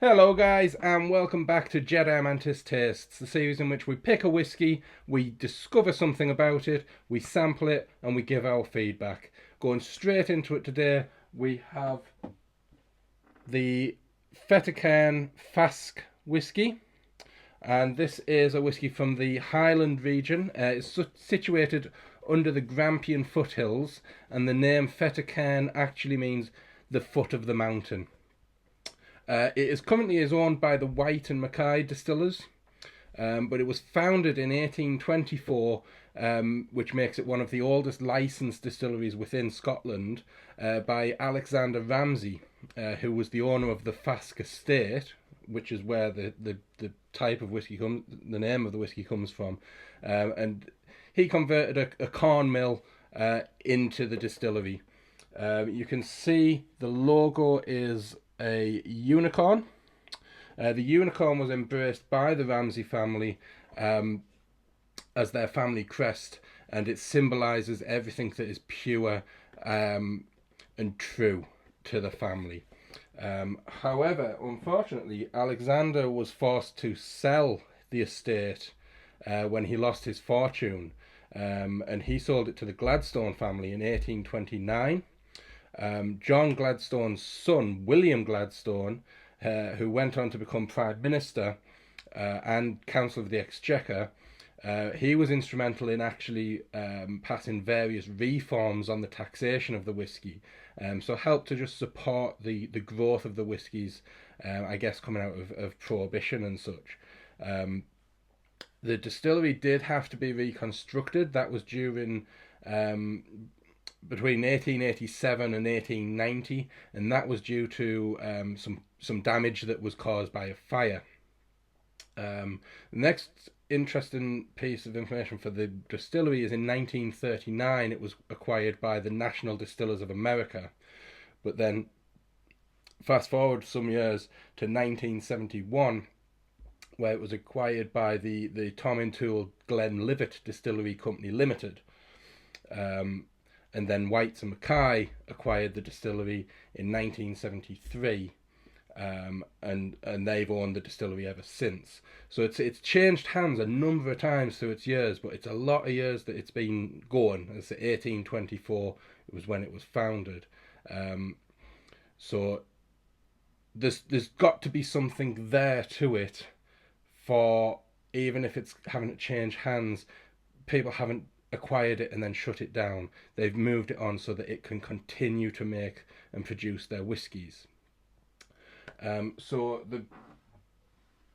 Hello guys and welcome back to Jedi Mantis Tastes, the series in which we pick a whiskey, we discover something about it, we sample it and we give our feedback. Going straight into it today, we have the Fettercairn Fasque Whisky, and this is a whisky from the Highland Region. It's situated under the Grampian foothills, and the name Fettercairn actually means the foot of the mountain. It is currently owned by the White and Mackay distillers, but it was founded in 1824, which makes it one of the oldest licensed distilleries within Scotland, by Alexander Ramsay, who was the owner of the Fasque estate, which is where the type of whiskey comes, the name of the whiskey comes from, and he converted a corn mill into the distillery. You can see the logo is a unicorn. The unicorn was embraced by the Ramsay family as their family crest, and it symbolises everything that is pure and true to the family. However, unfortunately, Alexander was forced to sell the estate when he lost his fortune, and he sold it to the Gladstone family in 1829. John Gladstone's son, William Gladstone, who went on to become Prime Minister and Councillor of the Exchequer, he was instrumental in actually passing various reforms on the taxation of the whisky, so helped to just support the growth of the whiskies, I guess coming out of Prohibition and such. The distillery did have to be reconstructed. That was during between 1887 and 1890, and that was due to some damage that was caused by a fire. The next interesting piece of information for the distillery is in 1939 it was acquired by the National Distillers of America, but then fast forward some years to 1971, where it was acquired by the Tom Intool Glenlivet Distillery Company Limited. And then Whites and Mackay acquired the distillery in 1973, and they've owned the distillery ever since. So it's changed hands a number of times through its years, but it's a lot of years that it's been going. It's 1824 it was when it was founded. So there's got to be something there to it, for even if it's having to change hands, people haven't acquired it and then shut it down. They've moved it on so that it can continue to make and produce their whiskies. So the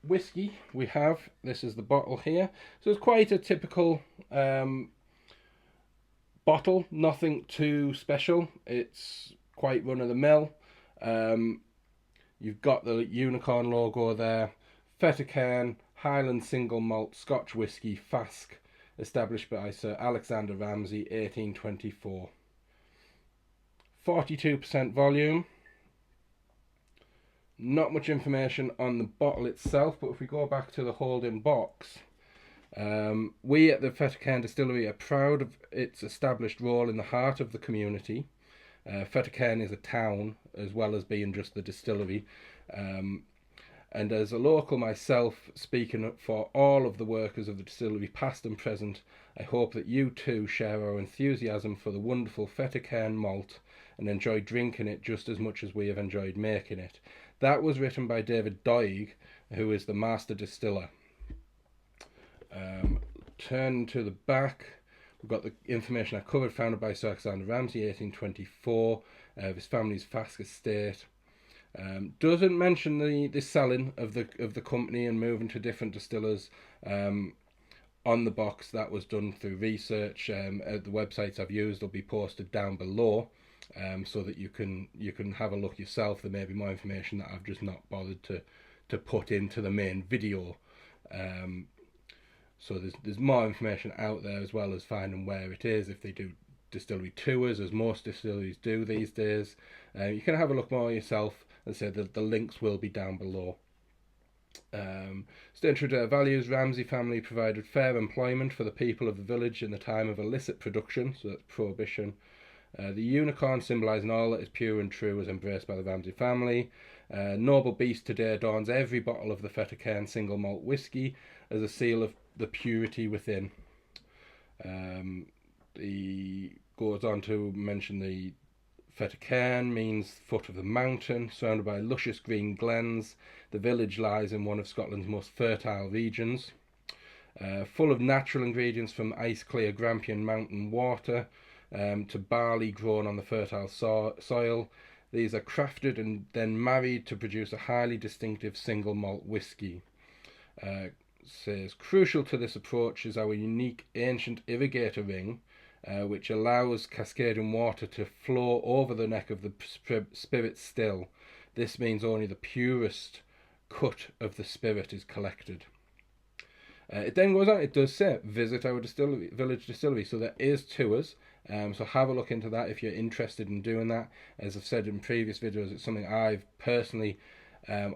whiskey we have, this is the bottle here. So it's quite a typical bottle, nothing too special. It's quite run of the mill. You've got the unicorn logo there. Fettercairn Highland Single Malt Scotch Whisky Fasque, established by Sir Alexander Ramsay, 1824. 42% volume. Not much information on the bottle itself, but if we go back to the holding box, we at the Fettercairn Distillery are proud of its established role in the heart of the community. Fettercairn is a town as well as being just the distillery. And as a local myself, speaking for all of the workers of the distillery, past and present, I hope that you too share our enthusiasm for the wonderful Fettercairn malt and enjoy drinking it just as much as we have enjoyed making it. That was written by David Doig, who is the master distiller. Turn to the back, we've got the information I covered, founded by Sir Alexander Ramsay, 1824, his family's Fasque estate. Doesn't mention the selling of the company and moving to different distillers on the box. That was done through research. The websites I've used will be posted down below, so that you can have a look yourself. There may be more information that I've just not bothered to put into the main video. So there's more information out there, as well as finding where it is, if they do distillery tours, as most distilleries do these days. You can have a look more yourself. As I said, the links will be down below. Staying true to their values, Ramsay family provided fair employment for the people of the village in the time of illicit production, so that's Prohibition. The unicorn, symbolising all that is pure and true, is embraced by the Ramsay family. Noble beast today adorns every bottle of the Fettercairn single malt whisky as a seal of the purity within. He goes on to mention the Fettercairn means foot of the mountain, surrounded by luscious green glens. The village lies in one of Scotland's most fertile regions. Full of natural ingredients from ice-clear Grampian mountain water to barley grown on the fertile soil. These are crafted and then married to produce a highly distinctive single malt whisky. Says crucial to this approach is our unique ancient irrigator ring, which allows cascading water to flow over the neck of the spirit still. This means only the purest cut of the spirit is collected. It then goes on, it does say, visit our village distillery. So there is tours, so have a look into that if you're interested in doing that. As I've said in previous videos, it's something I've personally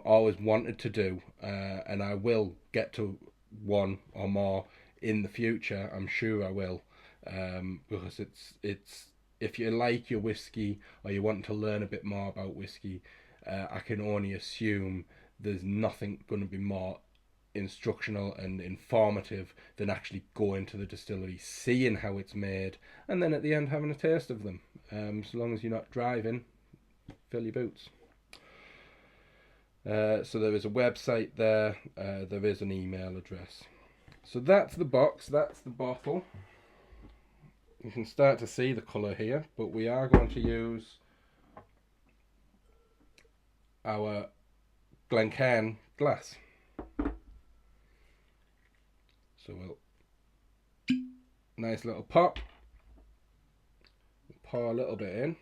always wanted to do, and I will get to one or more in the future. I'm sure I will, because it's if you like your whiskey or you want to learn a bit more about whiskey, I can only assume there's nothing going to be more instructional and informative than actually going to the distillery, seeing how it's made, and then at the end having a taste of them. So long as you're not driving, fill your boots. So there is a website there, there is an email address. So that's the box, that's the bottle. You can start to see the colour here, but we are going to use our Glencairn glass. So we'll, nice little pop, pour a little bit in,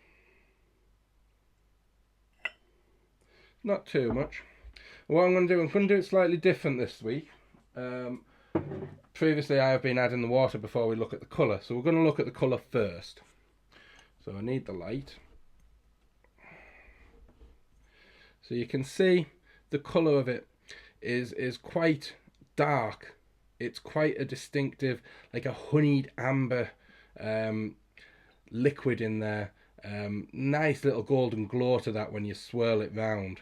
not too much. What I'm going to do it slightly different this week. Previously I have been adding the water before we look at the colour, so we're going to look at the colour first. So I need the light. So you can see the colour of it is quite dark. It's quite a distinctive, like a honeyed amber liquid in there. Nice little golden glow to that when you swirl it round.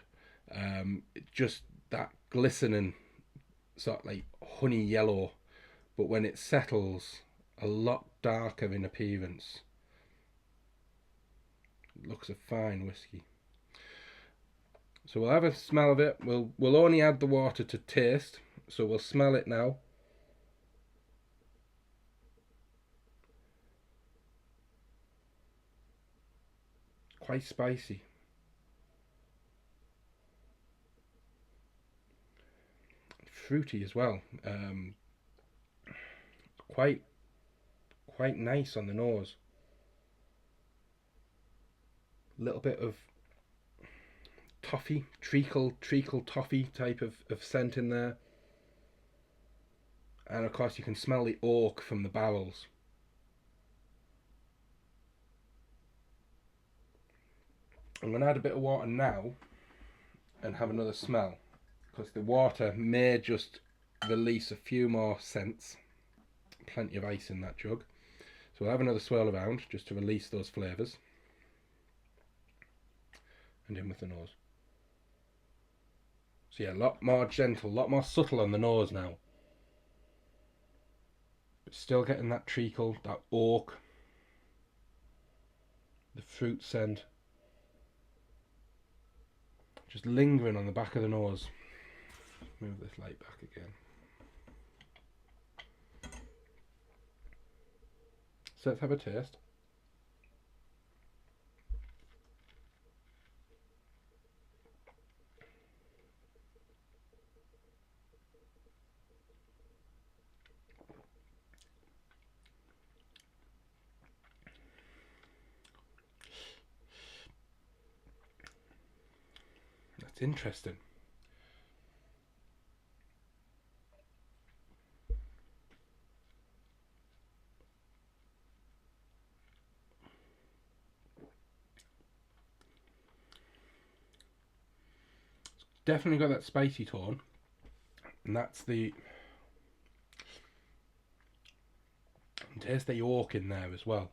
Just that glistening, sort of like honey yellow, but when it settles, a lot darker in appearance. It looks a fine whiskey. So we'll have a smell of it. We'll only add the water to taste, so we'll smell it now. Quite spicy. Fruity as well. Quite nice on the nose. A little bit of toffee, treacle toffee type of scent in there. And of course you can smell the oak from the barrels. I'm going to add a bit of water now and have another smell, because the water may just release a few more scents. Plenty of ice in that jug. So we'll have another swirl around just to release those flavours. And in with the nose. So yeah, a lot more gentle, a lot more subtle on the nose now. But still getting that treacle, that oak, the fruit scent. Just lingering on the back of the nose. Move this light back again. So let's have a taste. That's interesting. Definitely got that spicy tone, and that's the taste the oak in there as well.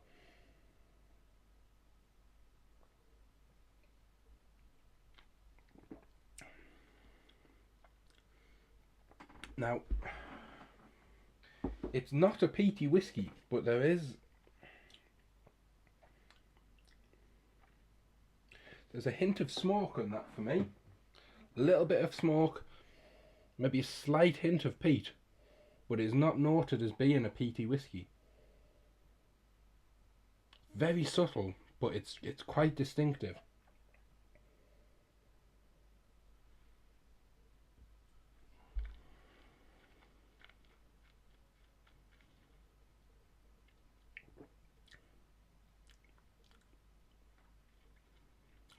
Now, it's not a peaty whiskey, but there's a hint of smoke on that for me. A little bit of smoke, maybe a slight hint of peat, but it's not noted as being a peaty whiskey. Very subtle, but it's quite distinctive.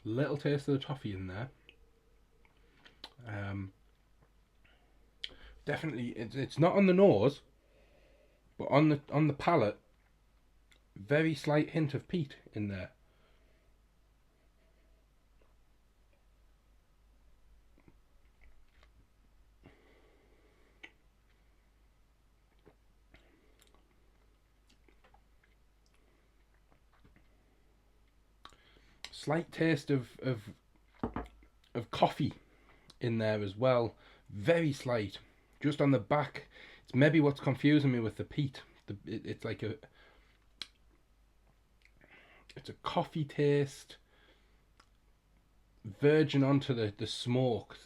Little taste of the toffee in there. Definitely, it's not on the nose, but on the palate, very slight hint of peat in there. Slight taste of coffee in there as well. Very slight, just on the back. It's maybe what's confusing me with the peat. It's like it's a coffee taste, verging onto the smoke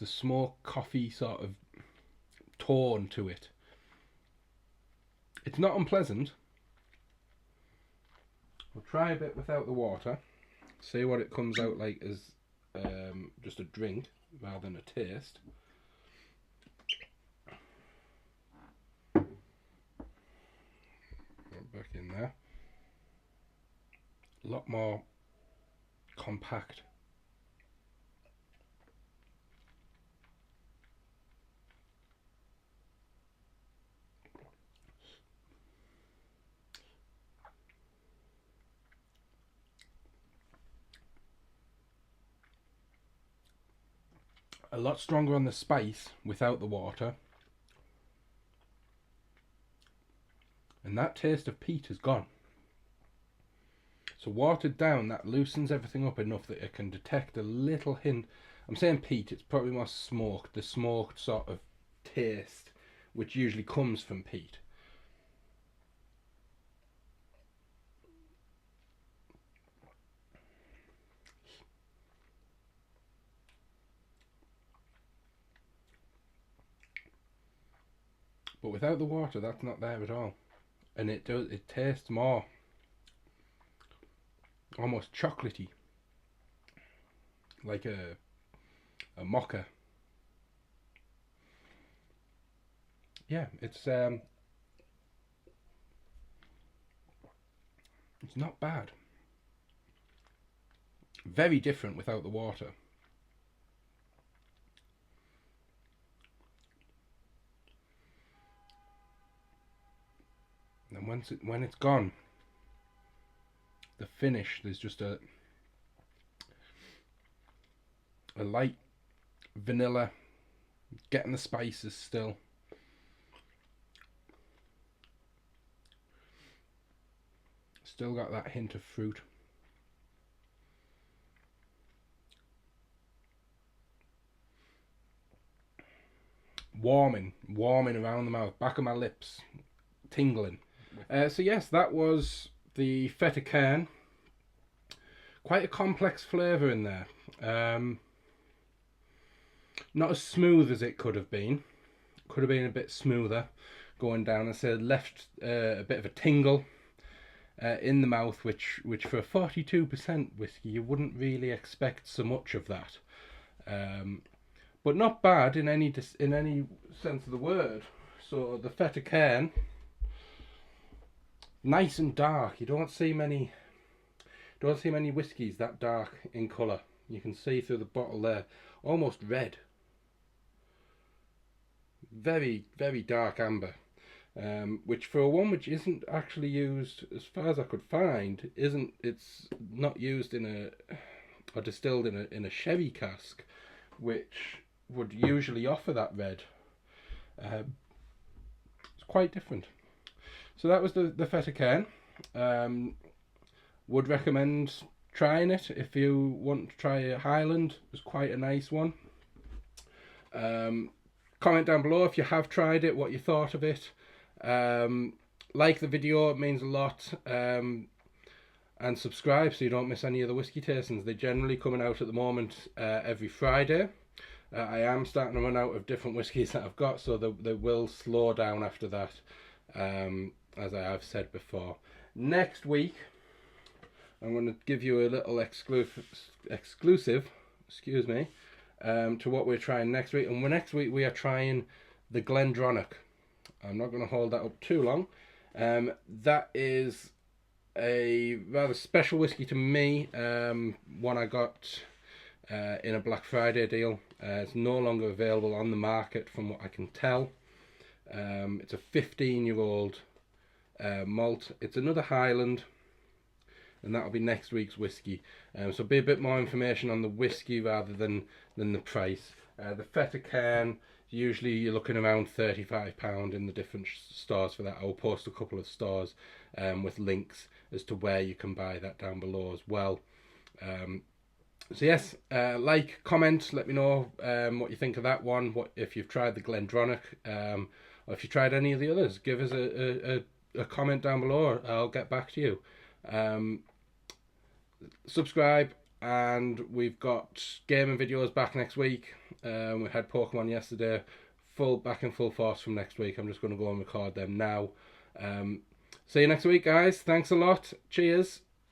coffee sort of tone to it. It's not unpleasant. We'll try a bit without the water, see what it comes out like as just a drink rather than a taste. Back in there. A lot more compact. A lot stronger on the spice without the water. And that taste of peat is gone. So watered down, that loosens everything up enough that it can detect a little hint. I'm saying peat, it's probably more smoked, the smoked sort of taste, which usually comes from peat. But without the water, that's not there at all. And it tastes more almost chocolatey, like a mocha. Yeah, it's not bad. Very different without the water. And when it's gone, the finish, there's just a light vanilla, getting the spices still. Still got that hint of fruit. Warming around the mouth, back of my lips, tingling. So yes, that was the Fettercairn. Quite a complex flavour in there. Not as smooth as it could have been. Could have been a bit smoother going down. I said left a bit of a tingle in the mouth, which for a 42% whiskey you wouldn't really expect so much of that. But not bad in any sense of the word. So the Fettercairn, nice and dark. You don't see many whiskies that dark in colour. You can see through the bottle there, almost red. Very, very dark amber. Which for a one which isn't actually used, as far as I could find, it's not used or distilled in a sherry cask, which would usually offer that red. It's quite different. So that was the Fettercairn. Would recommend trying it if you want to try a Highland. It was quite a nice one. Comment down below if you have tried it, what you thought of it. Like the video, it means a lot. And subscribe so you don't miss any of the whiskey tastings. They're generally coming out at the moment every Friday. I am starting to run out of different whiskies that I've got, so they will slow down after that, as I have said before. Next week, I'm going to give you a little exclusive, excuse me, to what we're trying next week. And next week we are trying the Glendronach. I'm not going to hold that up too long. That is a rather special whiskey to me, one I got in a Black Friday deal. It's no longer available on the market from what I can tell. It's a 15-year-old malt. It's another Highland, and that'll be next week's whiskey. So be a bit more information on the whiskey rather than the price. The Fettercairn, usually you're looking around £35 in the different stores for that. I'll post a couple of stores with links as to where you can buy that down below as well. So yes, like, comment, let me know what you think of that one. What if you've tried the Glendronach, or if you tried any of the others? Give us a comment down below. I'll get back to you. Subscribe, and we've got gaming videos back next week. We had Pokemon yesterday, back in full force from next week. I'm just going to go and record them now. See you next week, guys. Thanks a lot. Cheers.